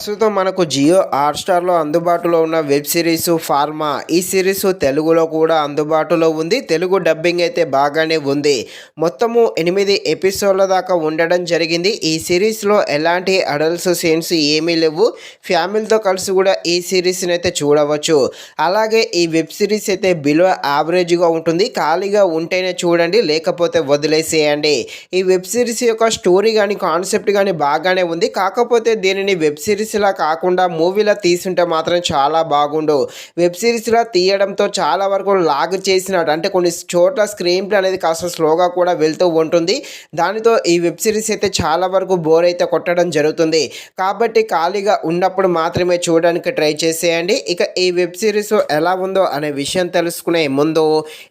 ప్రస్తుతం మనకు జియో హాట్‌స్టార్‌లో అందుబాటులో ఉన్న వెబ్ సిరీస్ 'ఫార్మా'. ఈ సిరీస్ తెలుగులో కూడా అందుబాటులో ఉంది. తెలుగు డబ్బింగ్ అయితే బాగానే ఉంది. మొత్తము 8 ఎపిసోడ్ల దాకా ఉండడం జరిగింది. ఈ సిరీస్‌లో ఎలాంటి అడల్ట్స్ సీన్స్ ఏమీ లేవు. ఫ్యామిలీతో కలిసి కూడా ఈ సిరీస్‌ని అయితే చూడవచ్చు. అలాగే ఈ వెబ్ సిరీస్ అయితే బిలో యావరేజ్‌గా ఉంటుంది. ఖాళీగా ఉంటేనే చూడండి, లేకపోతే వదిలేసేయండి. ఈ వెబ్ సిరీస్ యొక్క స్టోరీ కానీ, కాన్సెప్ట్ కానీ బాగానే ఉంది. కాకపోతే దీనిని వెబ్ సిరీస్‌లా కాకుండా మూవీలా తీసుంటే మాత్రం చాలా బాగుండు. వెబ్ సిరీస్‌లా తీయడంతో చాలా వరకు లాగ్ చేసినట్టు, అంటే కొన్ని చోట్ల స్క్రీన్ ప్లే అనేది కాస్త స్లోగా కూడా వెళ్తూ ఉంటుంది. దానితో ఈ వెబ్ సిరీస్ అయితే చాలా వరకు బోర్ అయితే కొట్టడం జరుగుతుంది. కాబట్టి ఖాళీగా ఉన్నప్పుడు మాత్రమే చూడడానికి ట్రై చేసేయండి. ఇక ఈ వెబ్ సిరీస్ ఎలా ఉందో అనే విషయం తెలుసుకునే ముందు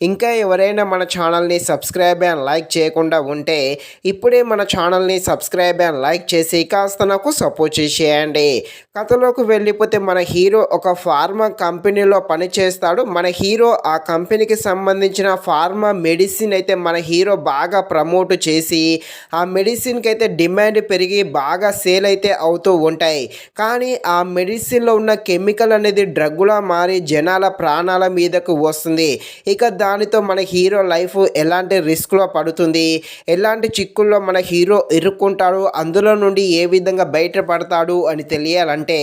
ఇంకా ఎవరైనా మన ఛానల్‌ని సబ్స్క్రైబ్ అండ్ లైక్ చేయకుండా ఉంటే ఇప్పుడే మన ఛానల్‌ని సబ్స్క్రైబ్ అండ్ లైక్ చేసి కాస్త నాకు సపోర్ట్ చేసేయండి. కథలోకి వెళ్ళిపోతే మన హీరో ఒక ఫార్మా కంపెనీలో పనిచేస్తాడు. మన హీరో ఆ కంపెనీకి సంబంధించిన ఫార్మా మెడిసిన్ అయితే మన హీరో బాగా ప్రమోట్ చేసి ఆ మెడిసిన్కి అయితే డిమాండ్ పెరిగి బాగా సేల్ అయితే అవుతూ ఉంటాయి. కానీ ఆ మెడిసిన్లో ఉన్న కెమికల్ అనేది డ్రగ్గులా మారి జనాల ప్రాణాల మీదకు వస్తుంది. ఇక దానితో మన హీరో లైఫ్ ఎలాంటి రిస్క్లో పడుతుంది, ఎలాంటి చిక్కుల్లో మన హీరో ఇరుక్కుంటాడు, అందులో నుండి ఏ విధంగా బయటపడతాడు అని తెలియాలంటే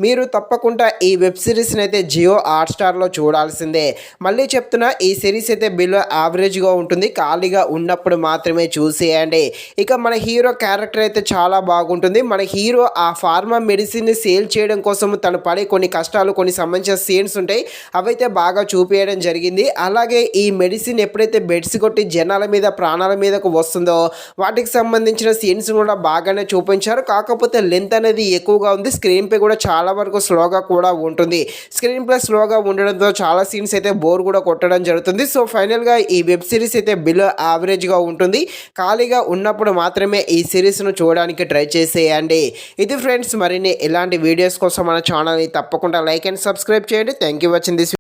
మీరు తప్పకుండా ఈ వెబ్ సిరీస్ని అయితే జియో హాట్‌స్టార్‌లో చూడాల్సిందే. మళ్ళీ చెప్తున్నా, ఈ సిరీస్ అయితే బిలో యావరేజ్గా ఉంటుంది. ఖాళీగా ఉన్నప్పుడు మాత్రమే చూసేయండి. ఇక మన హీరో క్యారెక్టర్ అయితే చాలా బాగుంటుంది. మన హీరో ఆ ఫార్మా మెడిసిన్ని సేల్ చేయడం కోసం తను పడే కొన్ని కష్టాలు, కొన్ని సంబంధించిన సీన్స్ ఉంటాయి, అవైతే బాగా చూపించడం జరిగింది. అలాగే ఈ మెడిసిన్ ఎప్పుడైతే బెడ్స్ కొట్టి జనాల మీద ప్రాణాల మీదకు వస్తుందో వాటికి సంబంధించిన సీన్స్ కూడా బాగానే చూపించారు. కాకపోతే లెంత్ అనేది ఎక్కువగా ఉంది. స్క్రీన్ ప్లే కూడా చాలా వరకు స్లోగా కూడా ఉంటుంది. స్క్రీన్ ప్లే స్లోగా ఉండడంతో చాలా సీన్స్ అయితే బోర్ కూడా కొట్టడం జరుగుతుంది. సో ఫైనల్గా ఈ వెబ్ సిరీస్ అయితే బిలో యావరేజ్గా ఉంటుంది. ఖాళీగా ఉన్నప్పుడు మాత్రమే ఈ సిరీస్ను చూడడానికి ట్రై చేసేయండి. ఇది ఫ్రెండ్స్, మరిన్ని ఇలాంటి వీడియోస్ కోసం మన ఛానల్ని తప్పకుండా లైక్ అండ్ సబ్స్క్రైబ్ చేయండి. Thank you watching this.